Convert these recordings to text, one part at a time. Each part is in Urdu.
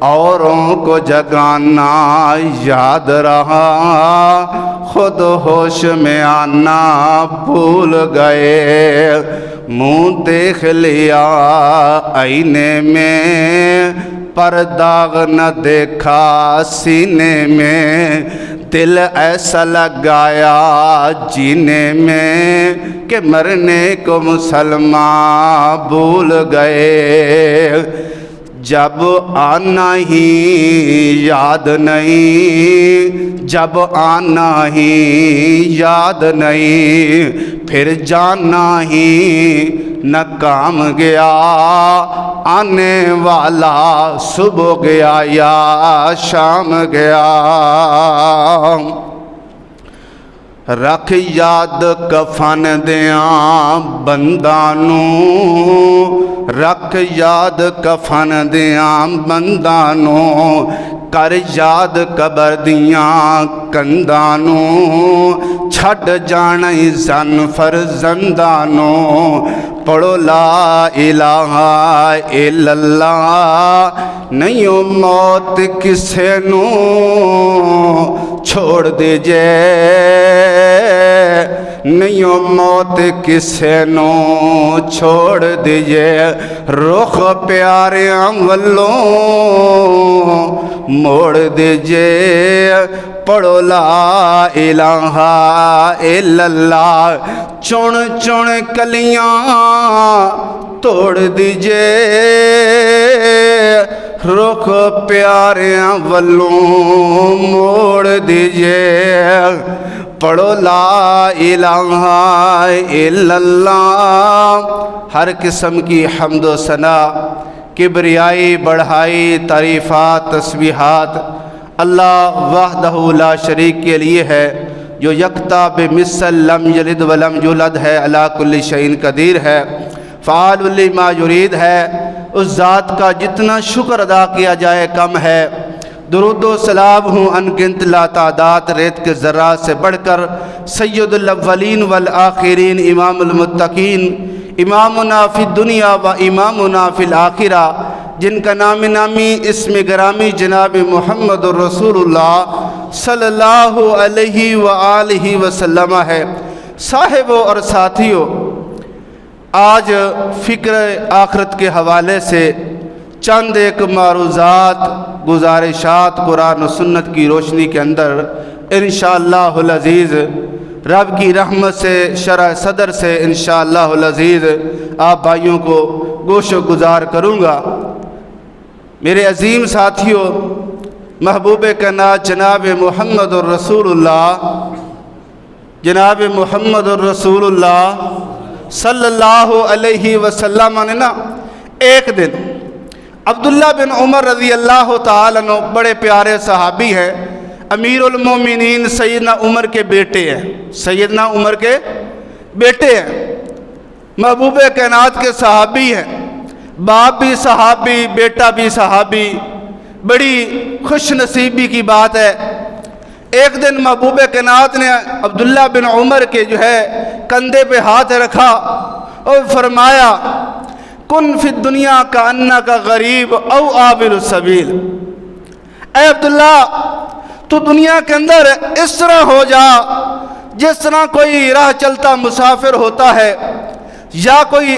اوروں کو جگانا یاد رہا، خود ہوش میں آنا بھول گئے۔ منہ دیکھ لیا آئینے میں، پر داغ نہ دیکھا سینے میں۔ دل ایسا لگایا جینے میں کہ مرنے کو مسلمان بھول گئے۔ جب آنا ہی یاد نہیں، جب آنا ہی یاد نہیں، پھر جانا ہی نہ کام گیا۔ آنے والا صبح گیا یا شام گیا۔ رکھ یاد کفن دیاں بنداں نوں، رکھ یاد کفن دیاں بنداں نوں، کر یاد قبر دیاں کنداں نوں، چھڈ جانے زن فرزنداں نوں۔ پڑھو لا الہ الا اللہ، نہیں موت کسے نوں چھوڑ دیجئے، نہیں موت کسے نوں چھوڑ دیجئے۔ رخ پیاریاں والوں موڑ دیجئے۔ پڑھو لا الہ الا اللہ، چن چن کلیاں توڑ دیجئے۔ رخ پیاریاں والوں موڑ دیجئے۔ پڑھو لا الہ الا اللہ۔ ہر قسم کی حمد و ثنا، کبریائی، بڑھائی، تعریفات، تسبیحات اللہ وحدہ لا شریک کے لیے ہے، جو یکتا بمثل لم یلد ولم یولد ہے، علی کل شیء قدیر ہے، فعال لما یرید ہے۔ اس ذات کا جتنا شکر ادا کیا جائے کم ہے۔ درود و سلام ہوں انگنت لا تعداد ریت کے ذرات سے بڑھ کر سید الاولین والآخرین، امام المتقین، امامنا فی الدنیا و امامنا فی الآخرہ، جن کا نام نامی اسم گرامی جناب محمد الرسول اللہ صلی اللہ علیہ وآلہ وسلم ہے۔ صاحبوں اور ساتھیوں، آج فکر آخرت کے حوالے سے چند ایک معروضات، گزارشات قرآن و سنت کی روشنی کے اندر انشاءاللہ العزیز رب کی رحمت سے، شرح صدر سے انشاءاللہ العزیز آپ بھائیوں کو گوش و گزار کروں گا۔ میرے عظیم ساتھیوں، محبوب کائنات جناب محمد الرسول اللہ، جناب محمد الرسول اللہ صلی اللہ علیہ وسلم نے نا ایک دن عبداللہ بن عمر رضی اللہ تعالیٰ عنہ، بڑے پیارے صحابی ہیں، امیر المومنین سیدنا عمر کے بیٹے ہیں، سیدنا عمر کے بیٹے ہیں، محبوب کائنات کے صحابی ہیں، باپ بھی صحابی، بیٹا بھی صحابی، بڑی خوش نصیبی کی بات ہے۔ ایک دن محبوب کائنات نے عبداللہ بن عمر کے جو ہے کندھے پہ ہاتھ رکھا اور فرمایا، کن فی الدنیا کا انکا غریب او عابر السبیل۔ اے عبداللہ، تو دنیا کے اندر اس طرح ہو جا جس طرح کوئی راہ چلتا مسافر ہوتا ہے یا کوئی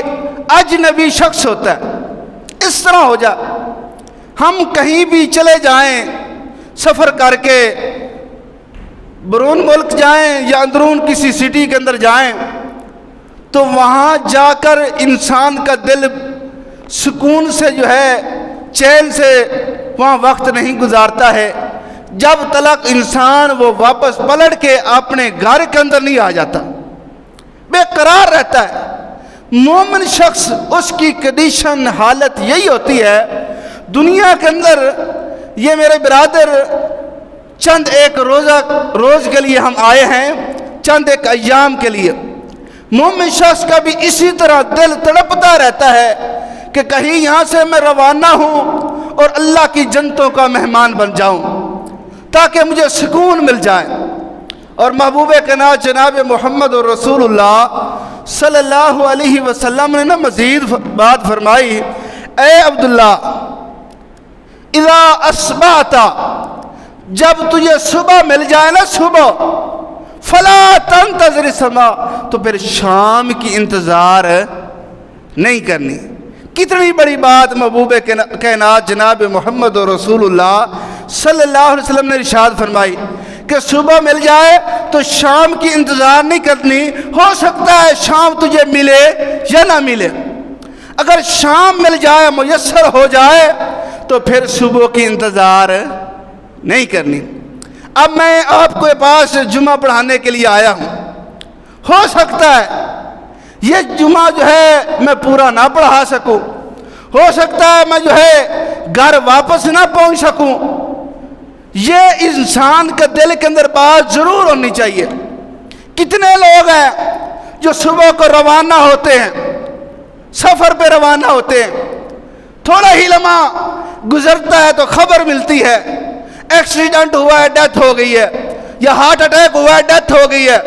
اجنبی شخص ہوتا ہے، اس طرح ہو جا۔ ہم کہیں بھی چلے جائیں، سفر کر کے بیرون ملک جائیں یا اندرون کسی سٹی کے اندر جائیں، تو وہاں جا کر انسان کا دل سکون سے جو ہے، چین سے وہاں وقت نہیں گزارتا ہے جب تلک انسان وہ واپس پلٹ کے اپنے گھر کے اندر نہیں آ جاتا، بے قرار رہتا ہے۔ مومن شخص، اس کی کنڈیشن، حالت یہی ہوتی ہے دنیا کے اندر۔ یہ میرے برادر چند ایک روز کے لیے ہم آئے ہیں، چند ایک ایام کے لیے۔ مومن شخص کا بھی اسی طرح دل تڑپتا رہتا ہے کہ کہیں یہاں سے میں روانہ ہوں اور اللہ کی جنتوں کا مہمان بن جاؤں تاکہ مجھے سکون مل جائے۔ اور محبوب کائنات جناب محمد الرسول اللہ صلی اللہ علیہ وسلم نے مزید بات فرمائی، اے عبداللہ، اذا اصبحت، جب تجھے صبح مل جائے نا صبح، فلا تنتظر السماء، تو پھر شام کی انتظار نہیں کرنی۔ کتنی بڑی بات محبوب کائنات جناب محمد رسول اللہ صلی اللہ علیہ وسلم نے ارشاد فرمائی کہ صبح مل جائے تو شام کی انتظار نہیں کرنی، ہو سکتا ہے شام تجھے ملے یا نہ ملے۔ اگر شام مل جائے، میسر ہو جائے، تو پھر صبح کی انتظار نہیں کرنی۔ اب میں آپ کے پاس جمعہ پڑھانے کے لیے آیا ہوں، ہو سکتا ہے یہ جمعہ جو ہے میں پورا نہ پڑھا سکوں، ہو سکتا ہے میں جو ہے گھر واپس نہ پہنچ سکوں۔ یہ انسان کے دل کے اندر بات ضرور ہونی چاہیے۔ کتنے لوگ ہیں جو صبح کو روانہ ہوتے ہیں، سفر پہ روانہ ہوتے ہیں، تھوڑا ہی لمحہ گزرتا ہے تو خبر ملتی ہے ایکسیڈنٹ ہوا ہے، ڈیتھ ہو گئی ہے، یا ہارٹ اٹیک ہوا ہے، ڈیتھ ہو گئی ہے،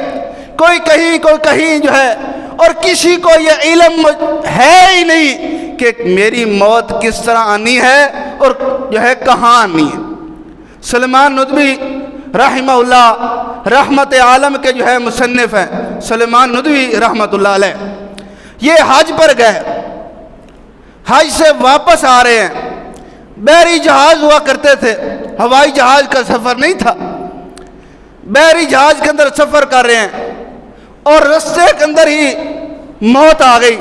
کوئی کہیں جو ہے، اور کسی کو یہ علم ہے ہی نہیں کہ میری موت کس طرح آنی ہے اور جو ہے کہاں آنی ہے۔ سلیمان ندوی رحمہ اللہ رحمت عالم کے جو ہے مصنف ہیں، سلیمان ندوی رحمت اللہ علیہ، یہ حج پر گئے، حج سے واپس آ رہے ہیں، بحری جہاز ہوا کرتے تھے، ہوائی جہاز کا سفر نہیں تھا، بحری جہاز کے اندر سفر کر رہے ہیں اور رستے کے اندر ہی موت آ گئی۔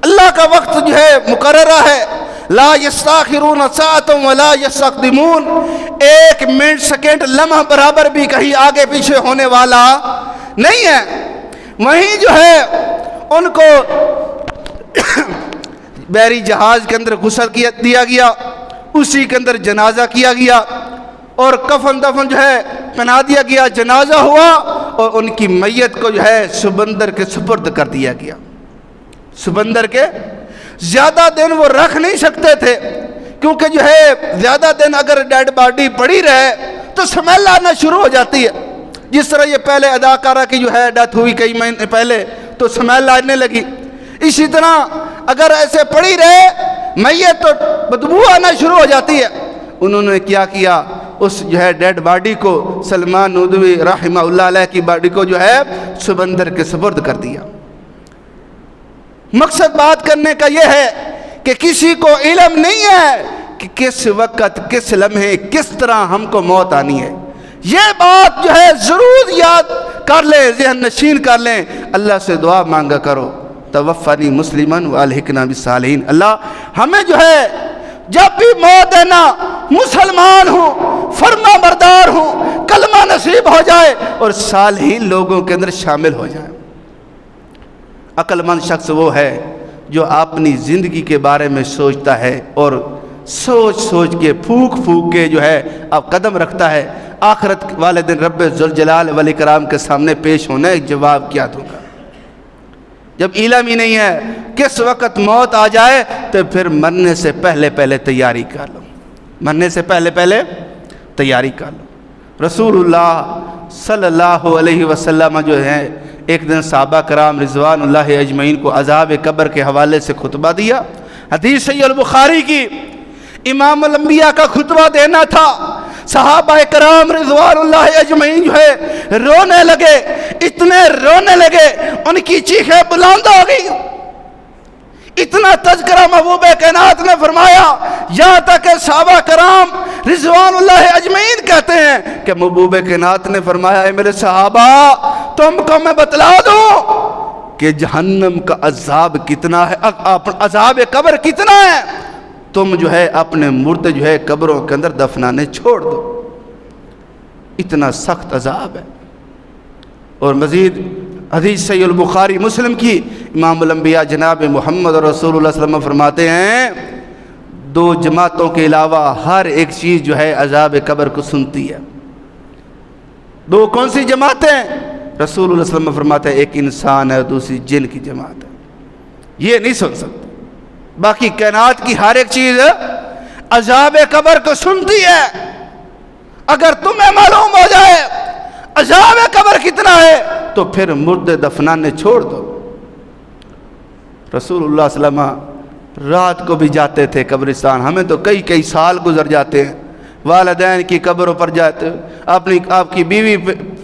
اللہ کا وقت جو ہے مقررہ ہے، لا یستاخرون ساعۃ ولا یستقدمون، ایک منٹ سیکنڈ لمحہ برابر بھی کہیں آگے پیچھے ہونے والا نہیں ہے۔ وہیں جو ہے ان کو بحری جہاز کے اندر غسل دیا گیا، اسی کے اندر جنازہ کیا گیا اور کفن دفن جو ہے پہنا دیا گیا، جنازہ ہوا اور ان کی میت کو جو ہے سمندر کے سپرد کر دیا گیا۔ سمندر کے زیادہ دن وہ رکھ نہیں سکتے تھے، کیونکہ جو ہے زیادہ دن اگر ڈیڈ باڈی پڑی رہے تو اسمیل آنا شروع ہو جاتی ہے۔ جس طرح یہ پہلے اداکارہ کی جو ہے ڈیتھ ہوئی کئی مہینے پہلے تو اسمیل آنے لگی، اسی طرح اگر ایسے پڑی رہے میت تو بدبو آنا شروع ہو جاتی ہے۔ انہوں نے کیا کیا، اس جو ہے ڈیڈ باڈی کو، سلیمان ندوی رحمہ اللہ علیہ کی باڈی کو جو ہے سمندر کے سپرد کر دیا۔ مقصد بات کرنے کا یہ ہے کہ کسی کو علم نہیں ہے کہ کس وقت، کس لمحے، کس طرح ہم کو موت آنی ہے۔ یہ بات جو ہے ضرور یاد کر لیں، ذہن نشین کر لیں، اللہ سے دعا مانگا کرو، توفنی مسلمن والحقنا بالصالحین، اللہ ہمیں جو ہے جب بھی موت دینا مسلمان ہوں، فرما بردار ہوں، کلمہ نصیب ہو جائے اور صالحین لوگوں کے اندر شامل ہو جائے۔ عقل مند شخص وہ ہے جو اپنی زندگی کے بارے میں سوچتا ہے اور سوچ کے پھونک کے جو ہے اب قدم رکھتا ہے، آخرت والے دن رب ذوالجلال والاکرام کے سامنے پیش ہونا ہے، جواب کیا دوں گا۔ جب علم ہی نہیں ہے کس وقت موت آ جائے تو پھر مرنے سے پہلے تیاری کر لو، مرنے سے پہلے تیاری کر لو۔ رسول اللہ صلی اللہ علیہ وسلم جو ہے ایک دن صحابہ کرام رضوان اللہ اجمعین کو عذاب قبر کے حوالے سے خطبہ دیا۔ حدیث صحیح البخاری کی، امام الانبیاء کا خطبہ دینا تھا، صحابہ کرام رضوان اللہ اجمعین جو ہے رونے لگے، اتنے رونے لگے ان کی چیخیں بلند ہو گئی۔ اتنا تذکرہ محبوب کائنات نے فرمایا، یہاں تک کہ صحابہ کرام رضوان اللہ اجمعین کہتے ہیں کہ محبوب کائنات نے فرمایا، اے میرے صحابہ تم کو میں بتلا دوں کہ جہنم کا عذاب کتنا ہے، عذاب قبر کتنا ہے، تم جو ہے اپنے مردے جو ہے قبروں کے اندر دفنانے چھوڑ دو، اتنا سخت عذاب ہے۔ اور مزید حدیث صحیح البخاری مسلم کی، امام الانبیاء جناب محمد رسول اللہ صلی اللہ علیہ وسلم فرماتے ہیں، دو جماعتوں کے علاوہ ہر ایک چیز جو ہے عذاب قبر کو سنتی ہے۔ دو کون سی جماعتیں؟ رسول اللہ صلی اللہ علیہ وسلم فرماتے ہیں ایک انسان ہے، دوسری جن کی جماعت ہے، یہ نہیں سن سکتے۔ باقی کائنات کی ہر ایک چیز عذاب قبر کو سنتی ہے۔ اگر تمہیں معلوم ہو جائے عذاب قبر کتنا ہے تو پھر مردے دفنانے چھوڑ دو۔ رسول اللہ صلی اللہ علیہ وسلم رات کو بھی جاتے تھے قبرستان. ہمیں تو کئی کئی سال گزر جاتے ہیں والدین کی قبروں پر جاتے. آپ کی بیوی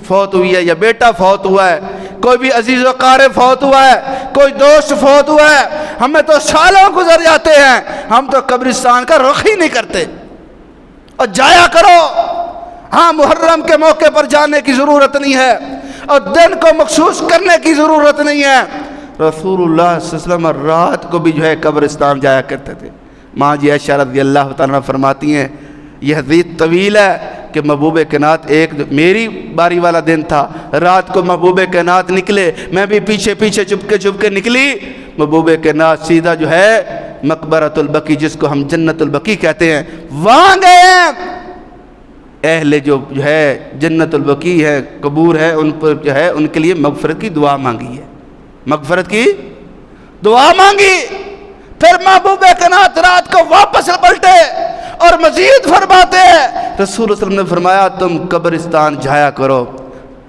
فوت ہوئی ہے یا بیٹا فوت ہوا ہے, کوئی بھی عزیز و قارب فوت ہوا ہے, کوئی دوست فوت ہوا ہے, ہمیں تو سالوں گزر جاتے ہیں, ہم تو قبرستان کا رخ ہی نہیں کرتے. اور جایا کرو. ہاں, محرم کے موقع پر جانے کی ضرورت نہیں ہے اور دن کو مخصوص کرنے کی ضرورت نہیں ہے. رسول اللہ صلی اللہ علیہ وسلم رات کو بھی جو ہے قبرستان جایا کرتے تھے. ماں جی عائشہ رضی اللہ تعالیٰ فرماتی ہیں یہ حدیث طویل ہے کہ محبوب کائنات ایک میری باری والا دن تھا, رات کو محبوب کائنات نکلے, میں بھی پیچھے پیچھے چپ کے نکلی. محبوب کائنات سیدھا جو ہے مقبرۃ البقیع, جس کو ہم جنت البقیع کہتے ہیں, وہاں گئے ہیں. اہل جو ہے جنت البقیع ہے, قبور ہے, ان پر جو ہے ان کے لیے مغفرت کی دعا مانگی ہے, مغفرت کی دعا مانگی. پھر محبوب کائنات رات کو واپس پلٹے اور مزید فرماتے ہیں, رسول اللہ صلی اللہ علیہ وسلم نے فرمایا تم قبرستان جایا کرو,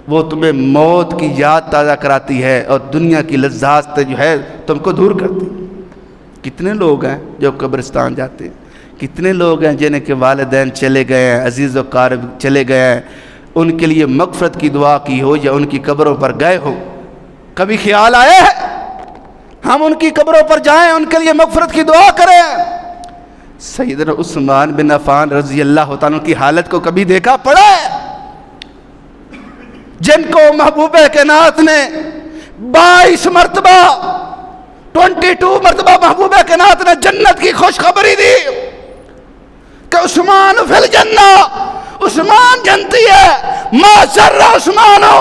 وہ تمہیں موت کی یاد تازہ کراتی ہے اور دنیا کی لذات جو ہے تم کو دور کرتی. کتنے لوگ ہیں جو قبرستان جاتے ہیں, کتنے لوگ ہیں جنہیں کے والدین چلے گئے ہیں, عزیز و قارب چلے گئے ہیں, ان کے لیے مغفرت کی دعا کی ہو یا ان کی قبروں پر گئے ہو. کبھی خیال آئے ہم ان کی قبروں پر جائیں, ان کے لیے مغفرت کی دعا کریں؟ سیدنا عثمان بن عفان رضی اللہ تعالیٰ کی حالت کو کبھی دیکھا پڑا ہے, جن کو محبوب کائنات نے 22 مرتبہ 22 مرتبہ محبوب کائنات نے جنت کی خوشخبری دی کہ عثمان فی الجنہ, عثمان جنتی ہے. ما سر عثمان ہو,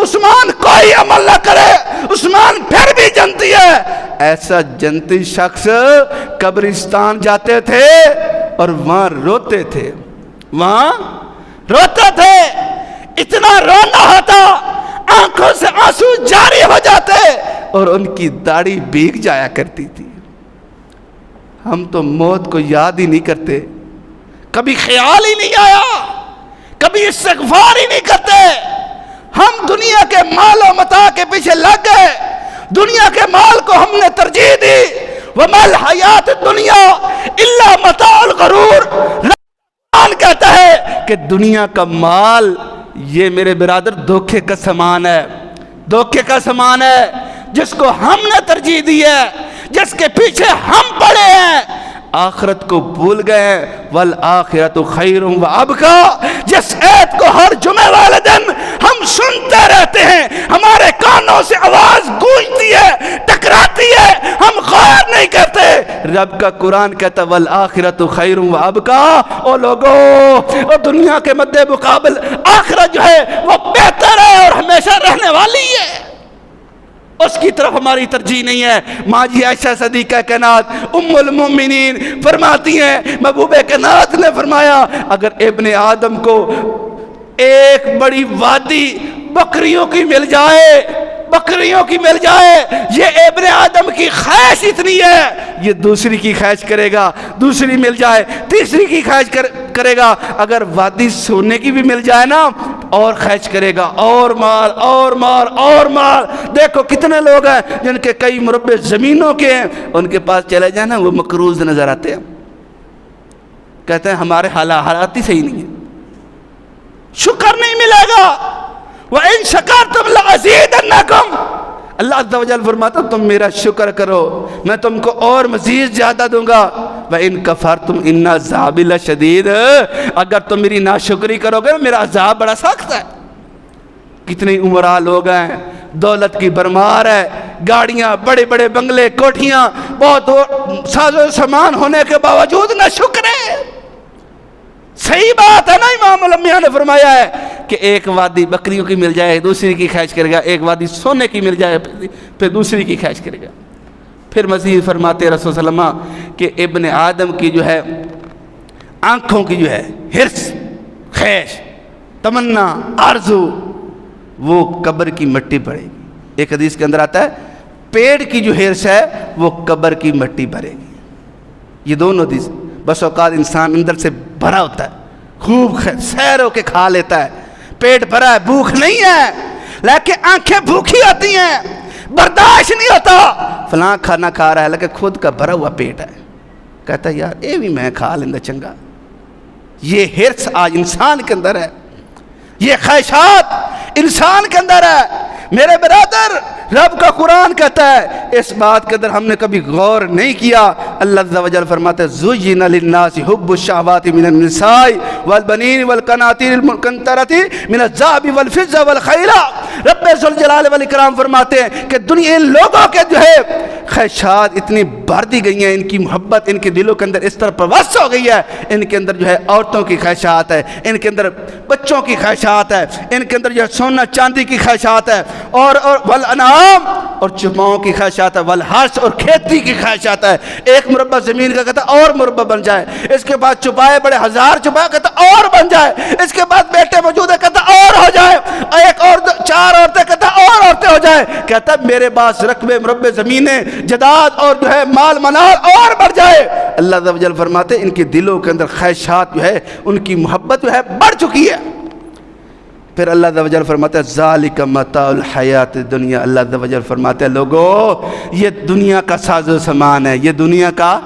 عثمان کوئی عمل نہ کرے, عثمان پھر بھی جنتی ہے. ایسا جنتی شخص قبرستان جاتے تھے اور وہاں روتے تھے, وہاں روتے تھے. اتنا رونا ہوتا آنکھوں سے آنسو جاری ہو جاتے اور ان کی داڑھی بھیگ جایا کرتی تھی. ہم تو موت کو یاد ہی نہیں کرتے, کبھی خیال ہی نہیں آیا, کبھی استغفار ہی نہیں کرتے. ہم دنیا کے مال و متاع کے پیچھے لگ گئے, دنیا کے مال کو ہم نے ترجیح دی. وَمَا الْحَيَاةُ الدُّنْيَا إِلَّا مَتَاعُ الْغُرُورِ. قرآن کہتا ہے کہ دنیا کا مال یہ میرے برادر دھوکے کا سامان ہے, دھوکے کا سامان ہے جس کو ہم نے ترجیح دی ہے, جس کے پیچھے ہم پڑے ہیں. آخرت کو بھول گئے ہیں. والآخرۃ خیر وابقیٰ, جس آیت کو ہر جمعے والے دن ہم سنتے رہتے ہیں, ہمارے کانوں سے آواز گونجتی ہے, ٹکراتی ہے, ہم غور نہیں کرتے. رب کا قرآن کہتا والآخرۃ خیر وابقیٰ. او لوگو, اور دنیا کے مد مقابل آخرت جو ہے وہ بہتر ہے اور ہمیشہ رہنے والی ہے, اس کی طرف ہماری ترجیح نہیں ہے. ماں جی عائشہ صدیقہ کائنات ام المؤمنین فرماتی ہیں محبوب کائنات نے فرمایا اگر ابن آدم کو ایک بڑی وادی بکریوں کی مل جائے, بکریوں کی مل جائے, یہ ابن آدم کی خواہش اتنی ہے, یہ دوسری کی خواہش کرے گا, دوسری مل جائے تیسری کی خواہش کرے گا. اگر وادی سونے کی بھی مل جائے نا اور خواہش کرے گا, اور مال اور مال اور مال. دیکھو کتنے لوگ ہیں جن کے کئی مربع زمینوں کے ہیں, ان کے پاس چلے جائیں نا وہ مقروض نظر آتے ہیں, کہتے ہیں ہمارے حالات ہی صحیح نہیں ہیں, شکر نہیں ملے گا. وَإِن شَكَرْتُمْ لَأَزِيدَنَّكُمْ. اللہ عز و جل فرماتا تم میرا شکر کرو میں تم کو اور مزید زیادہ دوں گا. وَإِن كَفَرْتُمْ إِنَّ عَذَابِي لَشَدِيدٌ. اگر تم میری ناشکری کرو گے میرا عذاب بڑا سخت ہے. کتنے عمراء لوگ ہیں, دولت کی بھرمار ہے, گاڑیاں, بڑے بڑے بنگلے, کوٹھیاں, بہت ساز و سامان ہونے کے باوجود نہ شکر ہے. صحیح بات ہے نا, امام الانبیاء نے فرمایا ہے کہ ایک وادی بکریوں کی مل جائے دوسری کی خواہش کرے گا, ایک وادی سونے کی مل جائے پھر دوسری کی خواہش کرے گا. پھر مزید فرماتے رسول صلی اللہ علیہ وسلم کہ ابن آدم کی جو ہے آنکھوں کی جو ہے حرص, خواہش, تمنا, آرزو, وہ قبر کی مٹی بھرے گی. ایک حدیث کے اندر آتا ہے پیٹ کی جو حرص ہے وہ قبر کی مٹی بھرے گی. یہ دونوں حدیث. بس اوقات انسان اندر سے بھرا ہوتا ہے, خوب سیر ہو کے کھا لیتا ہے, پیٹ بھرا ہے, بھوک نہیں ہے, لیکن آنکھیں بھوکی آتی ہیں, برداشت نہیں ہوتا، فلاں کھانا کھا رہا ہے لیکن خود کا بھرا ہوا پیٹ ہے، کہتا ہے یار اے بھی میں کھا لیندہ چنگا۔ یہ حرص آج انسان کے اندر ہے، یہ خواہشات انسان کے اندر ہے۔ میرے برادر، رب کا قرآن کہتا ہے، اس بات کے اندر ہم نے کبھی غور نہیں کیا۔ اللہ عز و جل فرماتے ہیں زُيِّنَ لِلنَّاسِ حُبُّ الشَّهَوَاتِ مِنَ النِّسَاءِ وَالْبَنِينِ وَالْقَنَاطِيرِ الْمُقَنطَرَةِ مِنَ الذَّهَبِ وَالْفِضَّةِ وَالْخَيْلِ۔ رب ذوالجلال والاکرام فرماتے ہیں کہ دنیا ان لوگوں کے جو ہے خواہشات اتنی بھر دی گئی ہیں، ان کی محبت ان کے دلوں کے اندر اس طرح پروس ہو گئی ہے، ان کے اندر جو ہے عورتوں کی خواہشات ہے، ان کے اندر بچوں کی خواہشات ہے، ان کے اندر جو ہے سونا چاندی کی خواہشات ہے، اور والانعام اور چپاؤں کی خواہشات ہے، والحرث اور کھیتی کی خواہشات ہے۔ ایک مربع زمین کا کہتا اور مربع بن جائے، اس کے بعد چھپائے بڑے ہزار چھپائے کہتا اور بن جائے، اس کے بعد بیٹے موجود ہے کہتا اور ہو جائے، ایک اور چار عورتیں کہتا اور عورتیں ہو جائے، کہتا میرے پاس رقبے مربع زمینیں جداد اور جو ہے مال منال اور بڑھ جائے۔ اللہ عز و جل فرماتے ان کے دلوں کے اندر خواہشات جو ہے، ان کی محبت جو ہے بڑھ چکی ہے۔ پھر اللہ عز و جل فرماتے ہیں ذالک متاع الحیات الدنیا۔ اللہ عز و جل فرماتے ہیں لوگو یہ دنیا کا ساز و سامان ہے، یہ دنیا کا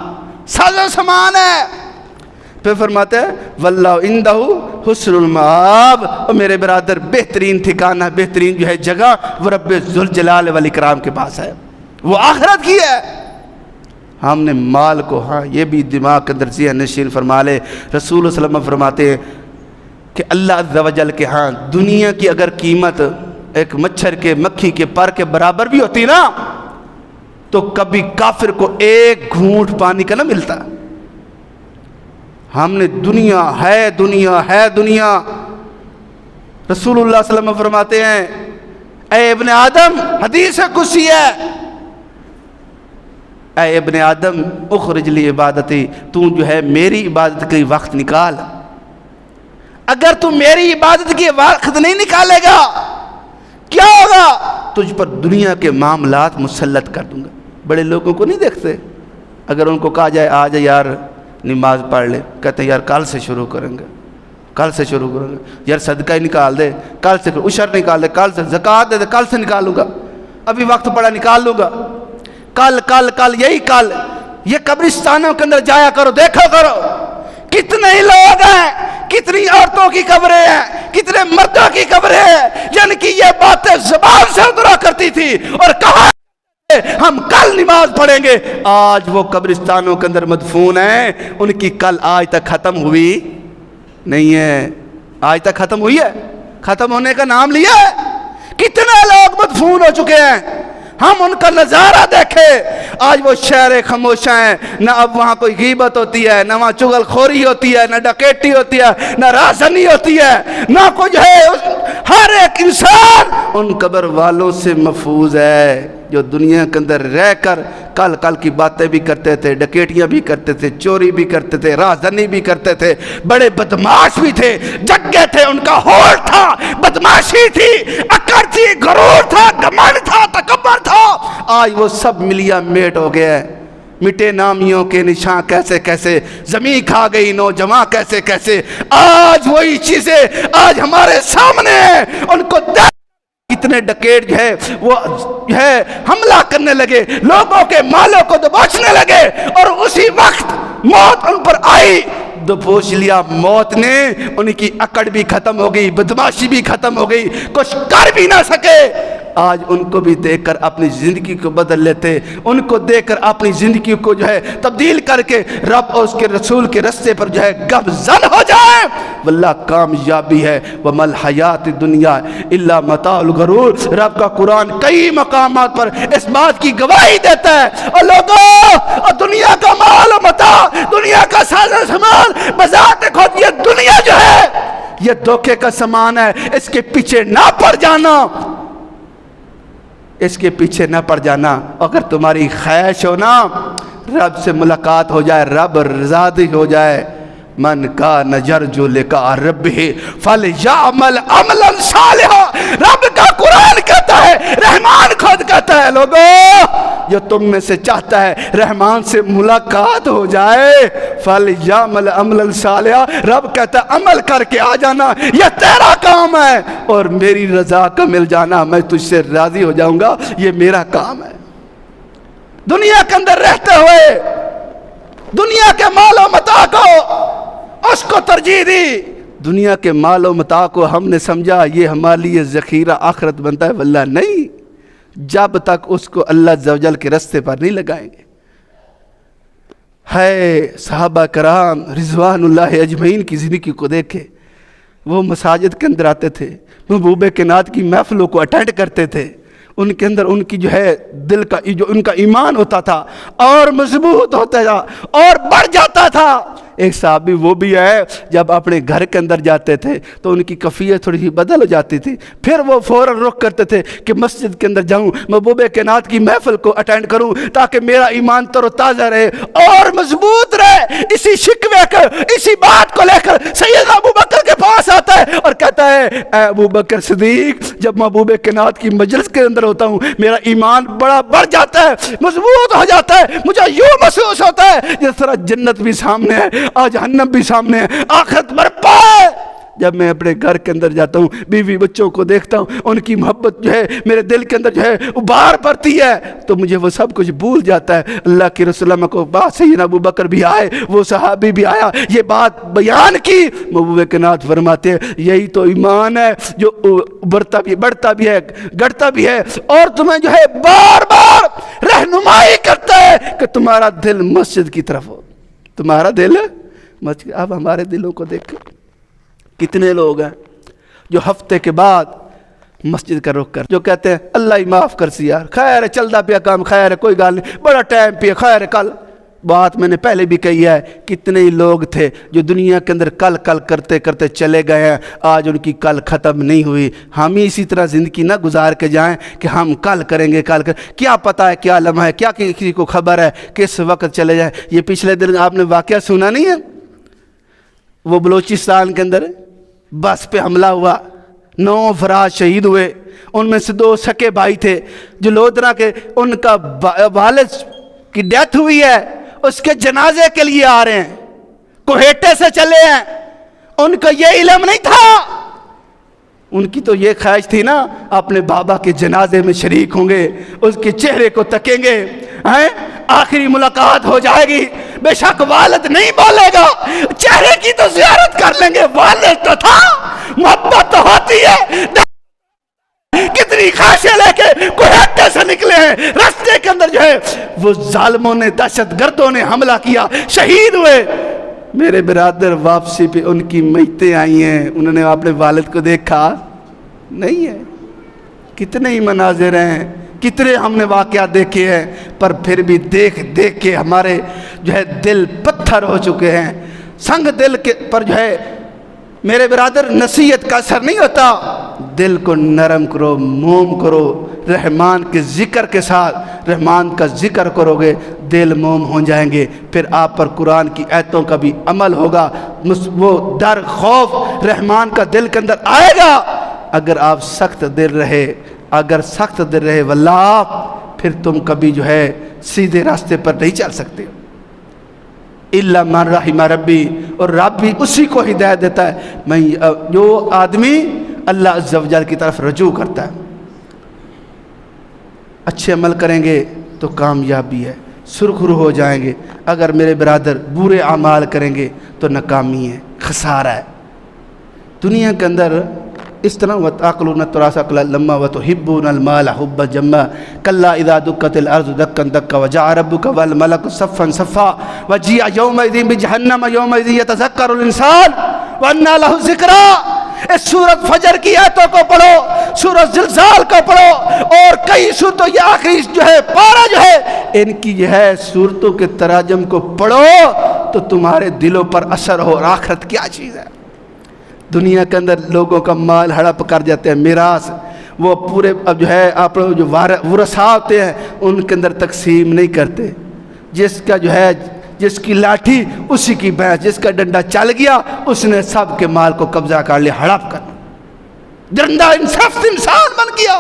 ساز و سامان ہے۔ پھر فرماتے ہیں واللہ عندہ حسن المآب، اور میرے برادر بہترین ٹھکانہ، بہترین جو ہے جگہ وہ رب ذوالجلال والاکرام کے پاس ہے، وہ آخرت کی ہے۔ ہم نے مال کو، ہاں یہ بھی دماغ کے اندر ذہن نشین فرما لے، رسول اللہ صلی اللہ علیہ وسلم فرماتے ہیں کہ اللہ عز و جل کے ہاں دنیا کی اگر قیمت ایک مچھر کے مکھی کے پر کے برابر بھی ہوتی نا تو کبھی کافر کو ایک گھونٹ پانی کا نہ ملتا۔ ہم نے دنیا ہے، دنیا ہے، دنیا۔ رسول اللہ صلی اللہ علیہ وسلم فرماتے ہیں اے ابن آدم، حدیث قدسی ہے، اے ابن آدم اخرج لی عبادتی، تو جو ہے میری عبادت کے وقت نکال۔ اگر تو میری عبادت کے وقت نہیں نکالے گا کیا ہوگا؟ تجھ پر دنیا کے معاملات مسلط کر دوں گا۔ بڑے لوگوں کو نہیں دیکھتے، اگر ان کو کہا جائے آ جائے یار نماز پڑھ لے، کہتے ہیں یار کل سے شروع کریں گے، کل سے شروع کریں گے، یار صدقہ ہی نکال دے کل سے، عشر نکال دے کل سے، زکوٰۃ دے دے کل سے نکالوں گا، ابھی وقت پڑا نکال لوں گا، کل کل کل یہی کل۔ یہ قبرستانوں کے اندر جایا کرو، دیکھو کرو کتنے ہی لوگ ہیں، کتنی عورتوں کی قبریں ہیں، کتنے مردوں کی قبریں ہیں جن کی یہ باتیں زبان سے اترا کرتی تھی اور کہا ہم کل نماز پڑھیں گے، آج وہ قبرستانوں کے اندر مدفون ہیں، ان کی کل آج تک ختم ہوئی نہیں ہے، آج تک ختم ہوئی ہے؟ ختم ہونے کا نام لیا ہے؟ کتنے لوگ مدفون ہو چکے ہیں، ہم ان کا نظارہ دیکھیں۔ آج وہ شہر خاموش ہیں، نہ اب وہاں کوئی غیبت ہوتی ہے، نہ وہاں چغل خوری ہوتی ہے، نہ ڈکیٹی ہوتی ہے، نہ رازنی ہوتی ہے، نہ کچھ ہے۔ ہر ایک انسان ان قبر والوں سے محفوظ ہے جو دنیا کے اندر رہ کر کل کل کی باتیں بھی کرتے تھے، ڈکیٹیاں بھی کرتے تھے، چوری بھی کرتے تھے، رازنی بھی کرتے تھے، بڑے بدماش بھی تھے، جگے تھے، ان کا ہول تھا، بدماشی تھی، اکڑ تھی، غرور تھا، گھمنڈ تھا، تکبر تھا۔ آج وہ سب ملیا میٹ ہو گیا ہے، مٹے نامیوں کے نشان کیسے کیسے، زمین کھا گئی نوجوان کیسے کیسے۔ آج وہی چیزیں آج ہمارے سامنے ہیں، ان کو دیکھ کتنے ڈکیٹ جو ہے وہ جو ہے حملہ کرنے لگے، لوگوں کے مالوں کو دبوچنے لگے، اور اسی وقت موت ان پر آئی، دبوچ لیا موت نے، ان کی اکڑ بھی ختم ہو گئی، بدماشی بھی ختم ہو گئی، کچھ کر بھی نہ سکے۔ آج ان کو بھی دیکھ کر اپنی زندگی کو بدل لیتے، ان کو دیکھ کر اپنی زندگی کو جو ہے تبدیل کر کے رب اور اس کے رسول کے رستے پر جو ہے گامزن ہو جائے، واللہ کامیابی ہے۔ وَمَا الْحَيَاةُ الدُّنْيَا إِلَّا مَتَاعُ الْغُرُورِ۔ رب کا قرآن کئی مقامات پر اس بات کی گواہی دیتا ہے، اور لوگوں دنیا کا مال و متاع، دنیا کا ساز و سامان بذات خود یہ دنیا جو ہے یہ دھوکے کا سامان ہے، اس کے پیچھے نہ پڑ جانا، اس کے پیچھے نہ پڑ جانا۔ اگر تمہاری خواہش ہو نا رب سے ملاقات ہو جائے، رب راضی ہو جائے، من کان یرجو لقاء ربہ فلیعمل عملا صالحا، رب کا قرآن کہتا ہے، رحمان خود کہتا ہے لوگوں جو تم میں سے چاہتا ہے رحمان سے ملاقات ہو جائے فَلْيَعْمَلْ عَمَلًا صَالِحًا، رب کہتا ہے عمل کر کے آ جانا، یہ تیرا کام ہے، اور میری رضا کا مل جانا، میں تجھ سے راضی ہو جاؤں گا، یہ میرا کام ہے۔ دنیا کے اندر رہتے ہوئے دنیا کے مال و متاع کو اس کو ترجیح دی، دنیا کے مال و متاع کو ہم نے سمجھا یہ ہمارے لیے ذخیرہ آخرت بنتا ہے، واللہ نہیں، جب تک اس کو اللہ عز و جل کے رستے پر نہیں لگائیں گے۔ ہے صحابہ کرام رضوان اللہ اجمعین کی زندگی کو دیکھے، وہ مساجد کے اندر آتے تھے، محبوب کائنات کی محفلوں کو اٹینڈ کرتے تھے، ان کے اندر ان کی جو ہے دل کا جو ان کا ایمان ہوتا تھا اور مضبوط ہوتا تھا اور بڑھ جاتا تھا۔ ایک صحابی وہ بھی ہے جب اپنے گھر کے اندر جاتے تھے تو ان کی کیفیت تھوڑی سی بدل ہو جاتی تھی، پھر وہ فوراً رخ کرتے تھے کہ مسجد کے اندر جاؤں، محبوب کائنات کی محفل کو اٹینڈ کروں تاکہ میرا ایمان تر و تازہ رہے اور مضبوط رہے۔ اسی شکوے کو، اسی بات کو لے کر سیدنا ابو بکر کے پاس آتا ہے اور کہتا ہے اے ابو بکر صدیق، جب محبوب کائنات کی مجلس کے اندر ہوتا ہوں میرا ایمان بڑا بڑھ جاتا ہے، مضبوط ہو جاتا ہے، مجھے یوں محسوس ہوتا ہے جس طرح جنت بھی سامنے ہے اور جہنم بھی سامنے ہے، آخرت برپا ہے۔ جب میں اپنے گھر کے اندر جاتا ہوں، بیوی بچوں کو دیکھتا ہوں، ان کی محبت جو ہے میرے دل کے اندر جو ہے ابھار پڑتی ہے، تو مجھے وہ سب کچھ بھول جاتا ہے۔ اللہ کے رسول اللہ کو بات سیدنا ابو بکر بھی آئے، وہ صحابی بھی آیا، یہ بات بیان کی، محبوب کائنات فرماتے ہیں یہی تو ایمان ہے جو ابھرتا بھی، بڑھتا بھی ہے، گڑھتا بھی ہے، اور تمہیں جو ہے بار بار رہنمائی کرتا ہے کہ تمہارا دل مسجد کی طرف ہو، تمہارا دل مسجد۔ اب ہمارے دلوں کو دیکھ کتنے لوگ ہیں جو ہفتے کے بعد مسجد کا رخ کر، جو کہتے ہیں اللہ ہی معاف کر سی یار، خیر ہے چلتا پیا کام، خیر ہے کوئی گال نہیں، بڑا ٹائم پیا، خیر ہے کل۔ بات میں نے پہلے بھی کہی ہے، کتنے ہی لوگ تھے جو دنیا کے اندر کل کل کرتے کرتے چلے گئے ہیں، آج ان کی کل ختم نہیں ہوئی۔ ہم ہی اسی طرح زندگی نہ گزار کے جائیں کہ ہم کل کریں گے، کل کیا پتہ ہے کیا لمحہ ہے، کیا کسی کو خبر ہے کس وقت چلے جائیں۔ یہ پچھلے دن آپ نے واقعہ سنا نہیں ہے، وہ بلوچستان کے اندر بس پہ حملہ ہوا، 9 افراد شہید ہوئے، ان میں سے 2 سکے بھائی تھے، جو لودھرا کے ان کا والد کی ڈیتھ ہوئی ہے، اس کے جنازے کے لیے آ رہے ہیں، کوہیٹے سے چلے ہیں، ان کو یہ علم نہیں تھا، ان کی تو یہ خواہش تھی نا اپنے بابا کے جنازے میں شریک ہوں گے، اس کے چہرے کو تکیں گے، آخری ملاقات ہو جائے گی، بے شک والد نہیں بولے گا، چہرے کی تو زیارت کر لیں گے، والد تو تھا، محبت تو ہوتی ہے۔ کتنی خواہشیں لے کے کوہیٹے سے نکلے ہیں، راستے کے اندر جو ہے وہ ظالموں نے، دہشت گردوں نے حملہ کیا، شہید ہوئے۔ میرے برادر واپسی پہ ان کی میتیں آئی ہیں، انہوں نے اپنے والد کو دیکھا نہیں ہے۔ کتنے ہی مناظر ہیں، کتنے ہم نے واقعات دیکھے ہیں، پر پھر بھی دیکھ دیکھ کے ہمارے جو ہے دل پتھر ہو چکے ہیں۔ سنگ دل کے پر جو ہے میرے برادر نصیحت کا اثر نہیں ہوتا، دل کو نرم کرو، موم کرو، رحمان کے ذکر کے ساتھ رحمان کا ذکر کرو گے، دل موم ہو جائیں گے، پھر آپ پر قرآن کی آیتوں کا بھی عمل ہوگا، وہ ڈر خوف رحمان کا دل کے اندر آئے گا۔ اگر آپ سخت دل رہے، اگر سخت دل رہے واللہ، پھر تم کبھی جو ہے سیدھے راستے پر نہیں چل سکتے۔ الا من رحم ربی، اور رب بھی اسی کو ہدایت دیتا ہے، میں جو آدمی اللہ عز و جل کی طرف رجوع کرتا ہے۔ اچھے عمل کریں گے تو کامیابی ہے، سرخرو ہو جائیں گے، اگر میرے برادر برے اعمال کریں گے تو ناکامی ہے، خسارہ ہے۔ دنیا کے اندر اس طرح وَتَأْكُلُونَ التُّرَاثَ أَكْلًا لَمًّا وَتُحِبُّونَ الْمَالَ حُبًّا جَمًّا كَلَّا إِذَا دُكَّتِ الْأَرْضُ دَكًّا دَكًّا وَجَاءَ رَبُّكَ وَالْمَلَكُ صَفًّا صَفًّا وَجِيءَ يَوْمَئِذٍ بِجَهَنَّمَ يَوْمَئِذٍ يَتَذَكَّرُ الْإِنسَانُ وَأَنَّىٰ لَهُ الذِّكْرَىٰ۔ اس سورت فجر کی آیتوں کو پڑھو، سورت زلزال کو پڑھو، اور کئی سورتوں، یہ آخری جو ہے پارہ جو ہے ان کی جو ہے سورتوں کے تراجم کو پڑھو تو تمہارے دلوں پر اثر ہو، آخرت کیا چیز ہے۔ دنیا کے اندر لوگوں کا مال ہڑپ کر جاتے ہیں، میراث، وہ پورے اب جو ہے آپ جو ورثاء ہوتے ہیں ان کے اندر تقسیم نہیں کرتے، جس کا جو ہے جس کی لاٹھی اسی کی بھینس، جس کا ڈنڈا چل گیا اس نے سب کے مال کو قبضہ کر لیا، ہڑپ کر۔ درندہ انسان بن گیا۔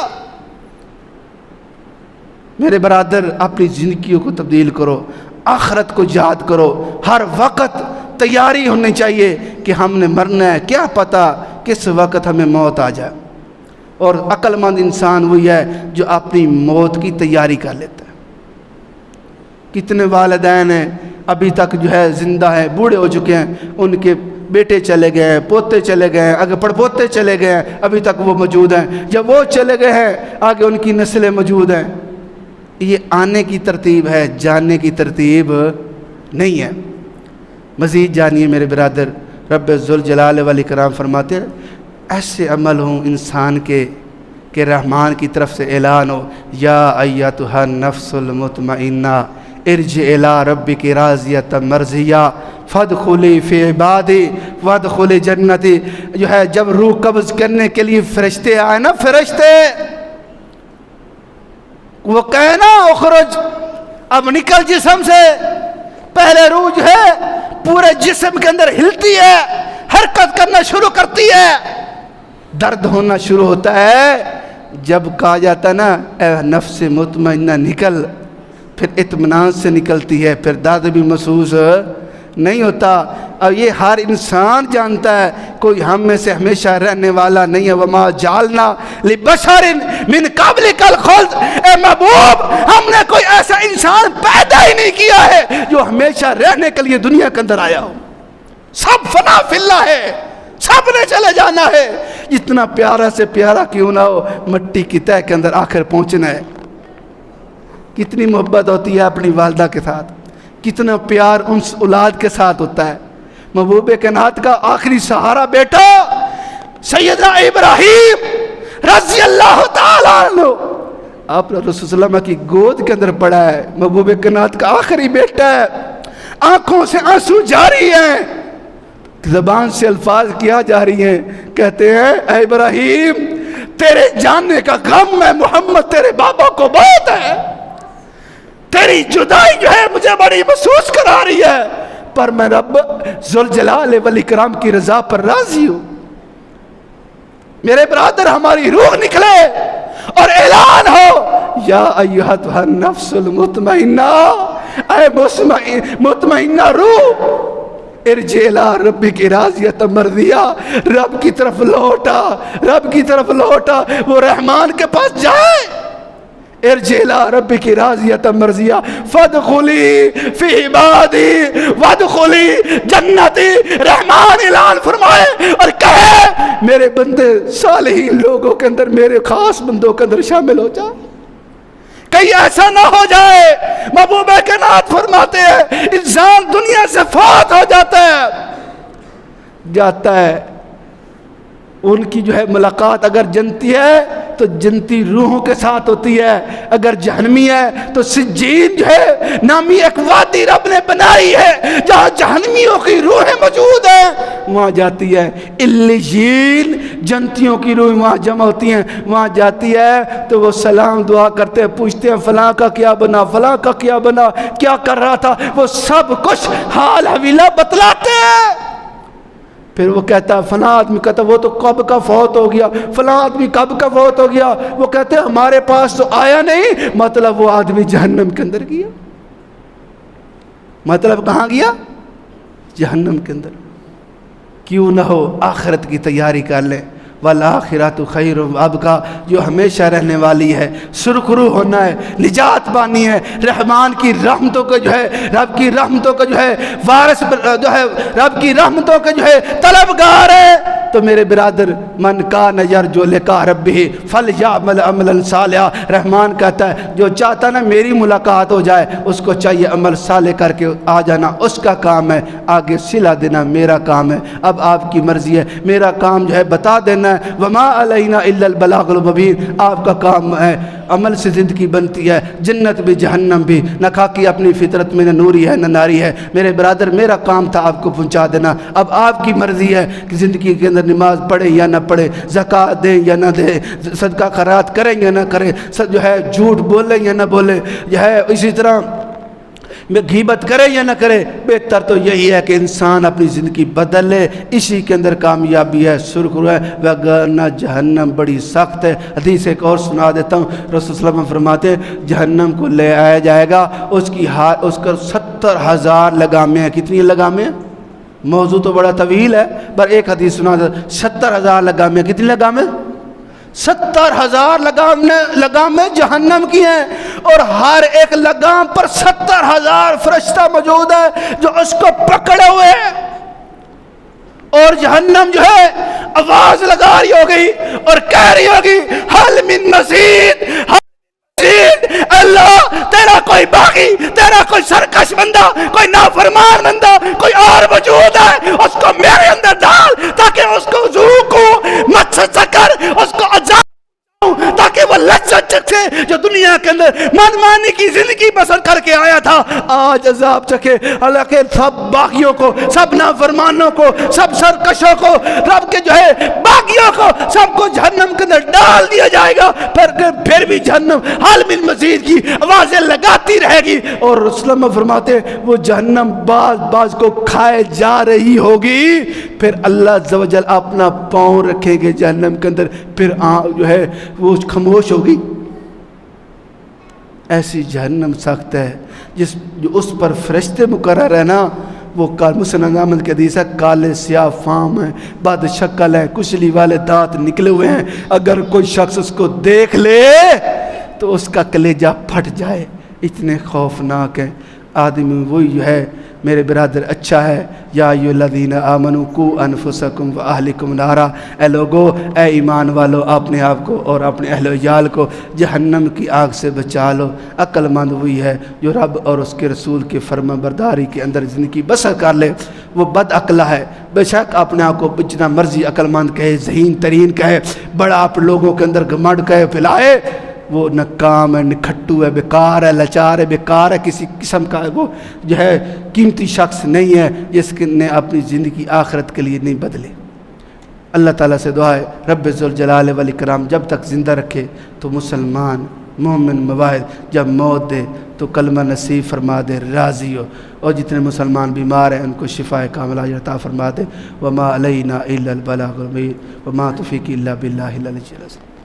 میرے برادر، اپنی زندگیوں کو تبدیل کرو، آخرت کو یاد کرو، ہر وقت تیاری ہونی چاہیے کہ ہم نے مرنا ہے، کیا پتہ کس وقت ہمیں موت آ جائے۔ اور عقل مند انسان وہی ہے جو اپنی موت کی تیاری کر لیتا ہے۔ کتنے والدین ہیں ابھی تک جو ہے زندہ ہیں، بوڑھے ہو چکے ہیں، ان کے بیٹے چلے گئے ہیں، پوتے چلے گئے ہیں، آگے پڑپوتے چلے گئے ہیں، ابھی تک وہ موجود ہیں۔ جب وہ چلے گئے ہیں آگے ان کی نسلیں موجود ہیں۔ یہ آنے کی ترتیب ہے، جاننے کی ترتیب نہیں ہے۔ مزید جانیے میرے برادر، رب ذوالجلال والاکرام فرماتے ہیں ایسے عمل ہوں انسان کے کہ رحمان کی طرف سے اعلان ہو، یا ایتھا النفس المطمئنہ ارجعی الی ربک راضیۃ مرضیہ فادخلی فی عبادی وادخلی جنتی۔ جو ہے جب روح قبض کرنے کے لیے فرشتے آئے نا، فرشتے وہ کہنا اخرج، اب نکل جسم سے، پہلے روح جو ہے پورے جسم کے اندر ہلتی ہے، حرکت کرنا شروع کرتی ہے، درد ہونا شروع ہوتا ہے۔ جب کہا جاتا نا اے نفس مطمئنہ نکل، پھر اطمینان سے نکلتی ہے، پھر درد بھی محسوس نہیں ہوتا۔ اور یہ ہر انسان جانتا ہے، کوئی ہم میں سے ہمیشہ رہنے والا نہیں ہے۔ وما جعلنا لبشر من قبلک الخلد، اے محبوب ہم نے کوئی ایسا انسان پیدا ہی نہیں کیا ہے جو ہمیشہ رہنے کے لیے دنیا کے اندر آیا ہو۔ سب فنا فی اللہ ہے، سب نے چلے جانا ہے، جتنا پیارا سے پیارا کیوں نہ ہو، مٹی کی تہ کے اندر آخر پہنچنا ہے۔ کتنی محبت ہوتی ہے اپنی والدہ کے ساتھ، کتنا پیار ان اولاد کے ساتھ ہوتا ہے۔ محبوب کائنات کا آخری سہارا بیٹا سیدنا ابراہیم رضی اللہ تعالیٰ عنہ، آپ نے رسول صلی اللہ علیہ وسلم کی گود کے اندر پڑا ہے، محبوب کائنات کا آخری بیٹا ہے، آنکھوں سے آنسو جاری ہیں، زبان سے الفاظ کیا جا رہی ہیں، کہتے ہیں اے ابراہیم تیرے جاننے کا غم ہے محمد تیرے بابا کو بہت ہے، تیری جدائی جو ہے مجھے بڑی محسوس کرا رہی ہے، پر میں رب ذوالجلال والاکرام کی رضا پر راضی ہوں۔ میرے برادر ہماری روح نکلے اور اعلان ہو، یا ایھا النفس المطمئنہ، اے مطمئنہ روح ارجع الی ربک راضیۃ مرضیہ، رب کی طرف لوٹا، رب کی طرف لوٹا، وہ رحمان کے پاس جائے۔ ارجع الی ربک راضیۃ مرضیہ فادخلی فی عبادی وادخلی جنتی، رحمان اعلان فرمائے اور کہے میرے بندے صالحین لوگوں کے اندر، میرے خاص بندوں کے اندر شامل ہو جا۔ کہیں ایسا نہ ہو جائے، محبوب کائنات فرماتے ہیں انسان دنیا سے فوت ہو جاتا ہے، ان کی جو ہے ملاقات اگر جنتی ہے تو جنتی روحوں کے ساتھ ہوتی ہے، اگر جہنمی ہے تو سجین جو ہے نامی ایک وادی رب نے بنائی ہے جہاں جہنمیوں کی روحیں موجود ہیں، وہاں جاتی ہے۔ علیین جنتیوں کی روح وہاں جمع ہوتی ہیں، وہاں جاتی ہے تو وہ سلام دعا کرتے ہیں، پوچھتے ہیں فلاں کا کیا بنا، فلاں کا کیا بنا، کیا کر رہا تھا، وہ سب کچھ حال حویلہ بتلاتے ہیں۔ پھر وہ کہتا ہے فلاں آدمی کہتا ہے وہ تو کب کا فوت ہو گیا، فلاں آدمی کب کا فوت ہو گیا، وہ کہتے ہیں ہمارے پاس تو آیا نہیں، مطلب وہ آدمی جہنم کے اندر گیا۔ مطلب کہاں گیا؟ جہنم کے اندر۔ کیوں نہ ہو آخرت کی تیاری کر لیں، والآخرۃ خیر وابقیٰ، جو ہمیشہ رہنے والی ہے، سرخرو ہونا ہے، نجات پانی ہے، رحمان کی رحمتوں کا جو ہے، رب کی رحمتوں کا جو ہے وارث جو ہے، رب کی رحمتوں کا جو ہے طلبگار ہے۔ تو میرے برادر من کان یرجو لقاء ربہ فلیعمل عملا صالحا، رحمان کہتا ہے جو چاہتا نا میری ملاقات ہو جائے اس کو چاہیے عمل صالح کر کے آ جانا، اس کا کام ہے، آگے صلہ دینا میرا کام ہے۔ اب آپ کی مرضی ہے، میرا کام جو ہے بتا دینا ہے، وما علینا الا البلاغ المبین، آپ کا کام ہے، عمل سے زندگی بنتی ہے، جنت بھی جہنم بھی، نہ خاکی اپنی فطرت میں نہ نوری ہے نہ ناری ہے۔ میرے برادر میرا کام تھا آپ کو پہنچا دینا، اب آپ کی مرضی ہے کہ زندگی کے اندر نماز پڑھیں یا نہ پڑھیں، زکوٰۃ دیں یا نہ دیں، صدقہ خیرات کریں یا نہ کریں، جو ہے جھوٹ بولیں یا نہ بولیں، جو ہے اسی طرح میں غیبت کرے یا نہ کرے، بہتر تو یہی ہے کہ انسان اپنی زندگی بدل لے، اسی کے اندر کامیابی ہے، سرخرو ہے، وگرنہ جہنم بڑی سخت ہے۔ حدیث ایک اور سنا دیتا ہوں، رسول صلی اللہ علیہ وسلم فرماتے ہیں جہنم کو لے آیا جائے گا، اس کا 70,000 لگامیں ہیں۔ کتنی لگامیں؟ موضوع تو بڑا طویل ہے، پر ایک حدیث سنا دیتا ہوں، 70,000 لگامیں۔ کتنی لگامیں؟ 70,000 لگامیں جہنم کی ہیں، اور ہر ایک لگام پر 70,000 فرشتہ موجود ہے جو اس کو پکڑے ہوئے ہیں، اور جہنم جو ہے آواز لگا رہی ہوگی اور کہہ رہی ہوگی حل من مزید، اللہ تیرا کوئی باغی، تیرا کوئی سرکش بندہ، کوئی نافرمان بندہ، کوئی اور موجود ہے، اس کو میرے اندر ڈال تاکہ اس کو ذوقو مت سکر، اس کو عذاب تاکہ وہ لذت چکھے جو دنیا کے اندر منمانی کی زندگی بسر کر کے آیا تھا، آج عذاب چکھے۔ حالانکہ سب باغیوں کو، سب نافرمانوں کو، سب سرکشوں کو، رب کے جو ہے باغیوں کو، سب کو جہنم کے اندر ڈال دیا جائے گا، پھر بھی جہنم حال من مزید کی آوازیں لگاتی رہے گی، اور رسول اللہ فرماتے وہ جہنم بعض کو کھائے جا رہی ہوگی، پھر اللہ عز و جل اپنا پاؤں رکھیں گے جہنم کے اندر، پھر جو ہے وہ خاموش ہوگی۔ ایسی جہنم سخت ہے جو اس پر فرشتے مقرر ہے نا، وہ مسند احمد کے حدیث ہے، کالے سیاہ فام ہیں، بد شکل ہیں، کچلی والے دانت نکلے ہوئے ہیں، اگر کوئی شخص اس کو دیکھ لے تو اس کا کلیجہ پھٹ جائے، اتنے خوفناک ہیں۔ آدمی وہی جو ہے میرے برادر اچھا ہے، یا ایھا الذین آمنوا قوا انفسکم واہلکم نارا، اے لوگو، اے ایمان والو، اپنے آپ کو اور اپنے اہل و عیال کو جہنم کی آگ سے بچا لو۔ عقل مند وہی ہے جو رب اور اس کے رسول کی فرما برداری کے اندر زندگی بسر کر لے، وہ بد عقلہ ہے۔ بے شک اپنے آپ کو جتنا مرضی عقل مند کہے، ذہین ترین کہے، بڑا آپ لوگوں کے اندر گھمنڈ کہے پھیلائے، وہ ناکام ہے، نکھٹو ہے، بیکار ہے، لاچار ہے، بیکار ہے، کسی قسم کا وہ جو ہے قیمتی شخص نہیں ہے جس نے اپنی زندگی آخرت کے لیے نہیں بدلے۔ اللہ تعالیٰ سے دعا ہے رب ذوالجلال والاکرام جب تک زندہ رکھے تو مسلمان مومن مواحد، جب موت دے تو کلمہ نصیب فرما دے، راضی ہو، اور جتنے مسلمان بیمار ہیں ان کو شفاء کاملہ عطا فرما دے۔ وما علینا الا البلاغ المبین وما توفیقی الا باللہ العلی العظیم۔